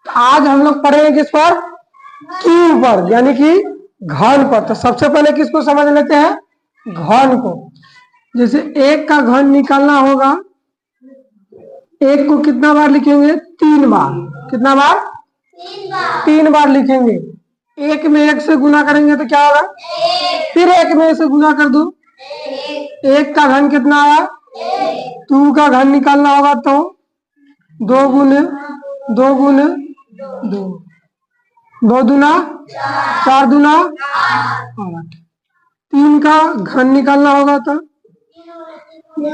तो आज हम लोग पढ़ेंगे किस पर? क्यूब पर, यानी कि घन पर। तो सबसे पहले किसको समझ लेते हैं? घन को। जैसे एक का घन निकालना होगा, एक को कितना बार लिखेंगे? 3 बार। कितना बार? 3 बार लिखेंगे। एक में एक से गुना करेंगे तो क्या होगा? फिर एक में से गुना कर दो, एक का घन कितना आया? 2 का घन निकालना होगा तो 2 गुने 2 गुने 2, 2 दूना 4 दूना 8। 3 का घन निकालना होगा तो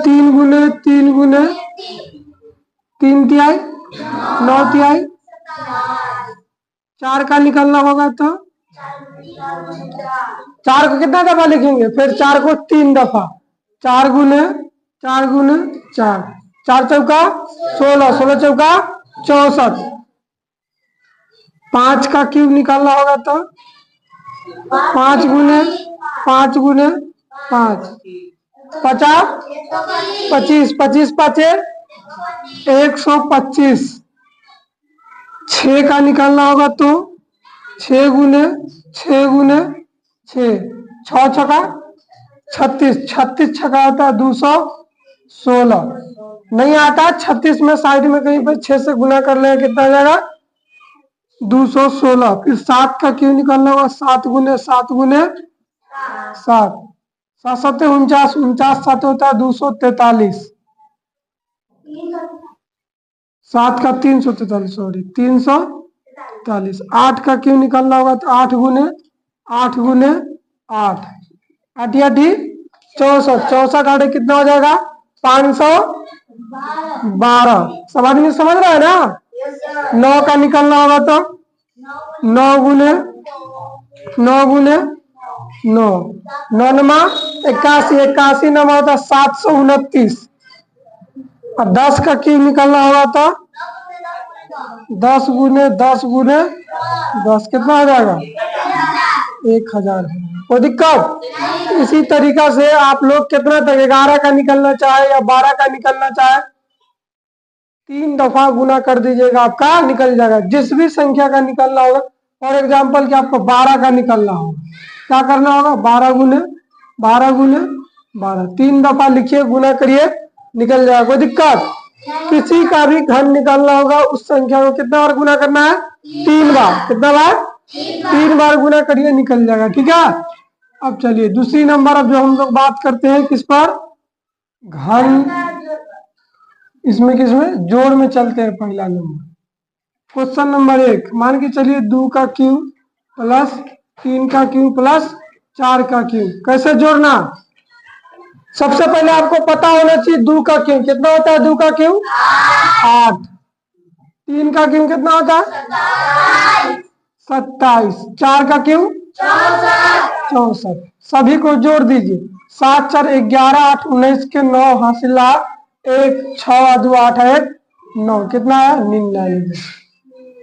3 गुने 3 गुने 3 तिहाई 9 तिहाई। 4 का निकालना होगा तो 4 को कितना दफा लिखेंगे? फिर 4 को 3 दफा। 4 गुने 4 गुने 4, 4 चौका 16, 16 चौका 64। 5 का क्यूब निकालना होगा तो 5 गुने 5 गुने 5, 50 25, 25 पाँचे 125। 6 का निकालना होगा तो 6 गुने 6 गुने 6, 6 छका 36, 36 छका होता है 216। नहीं आता 36 में साइड में कहीं पर 6 से गुना कर लें, कितना आ जाएगा? 216। फिर 7 का क्यों निकालना होगा? 7 गुने 7 गुने 7, 7 7 49, 49 7 होता है 243। 7 का 343, सॉरी 343। 8 का क्यों निकालना होगा तो 8 गुने 8 गुने 8, 8 8 64, 64 8 कितना हो जाएगा? 512। सब आदमी समझ रहा है ना? 9 का निकालना होगा तो 9 गुने 9 गुने 9, 9 नमा 81, 81 नमा होता 729। और 10 का क्यूब निकालना होगा तो 10 गुने 10 गुने 10 कितना हो जाएगा? 1000। कोई दिक्कत? इसी तरीका से आप लोग कितना तक 11 का निकलना चाहे या 12 का निकलना चाहे 3 दफा गुना कर दीजिएगा, आपका निकल जाएगा। जिस भी संख्या का निकलना होगा, फॉर एग्जाम्पल कि आपको 12 का निकलना होगा, क्या करना होगा? 12 गुने 12 गुने 12, 3 दफा लिखिए, गुना करिए, निकल जाएगा। कोई दिक्कत? किसी का भी घन निकालना होगा, उस संख्या को कितना बार गुना करना है? 3 बार। कितना बार? 3 बार गुना करिए, निकल जाएगा। ठीक है। अब चलिए दूसरी नंबर, अब जो हम लोग बात करते हैं किस पर? घन। इसमें किसमें? जोड़ में चलते हैं। पहला नंबर, क्वेश्चन नंबर 1 मान के चलिए 2 का क्यूब प्लस 3 का क्यूब प्लस 4 का क्यूब। कैसे जोड़ना? सबसे पहले आपको पता होना चाहिए 2 का क्यूब कितना होता है? 2 का क्यूब 8। 3 का क्यूब कितना होता है? 27। 4 का क्यूब 64। सभी को जोड़ दीजिए। 7 4 11, 8 19 के 9 हासिला 1, 6 2 8 1 9, कितना है? 99।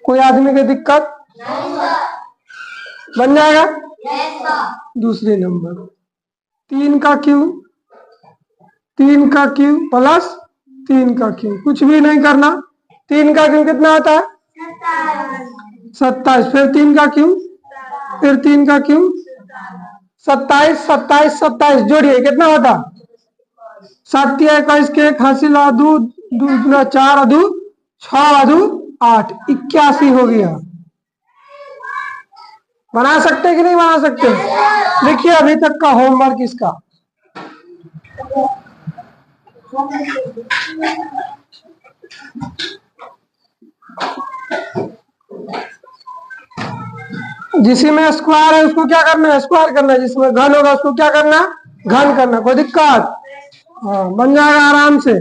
कोई आदमी की दिक्कत? बन जाएगा। दूसरे नंबर 3 का क्यूब 3 का क्यूब प्लस 3 का क्यूब, कुछ भी नहीं करना। 3 का क्यूब कितना होता है? 27। फिर 3 का क्यूब, फिर 3 का क्यूब 27 27 27 जोड़िए, कितना होता? 7 21 के 1 हासिल आधू 2 गुना 4 आधू 6 आधू 8, 81 हो गया। बना सकते कि नहीं बना सकते? देखिए अभी तक का होमवर्क इसका। जिसमें स्क्वायर है उसको क्या करना है? स्क्वायर करना है। जिसमें घन होगा उसको क्या करना? घन करना। कोई दिक्कत? हाँ, बन जाएगा आराम से।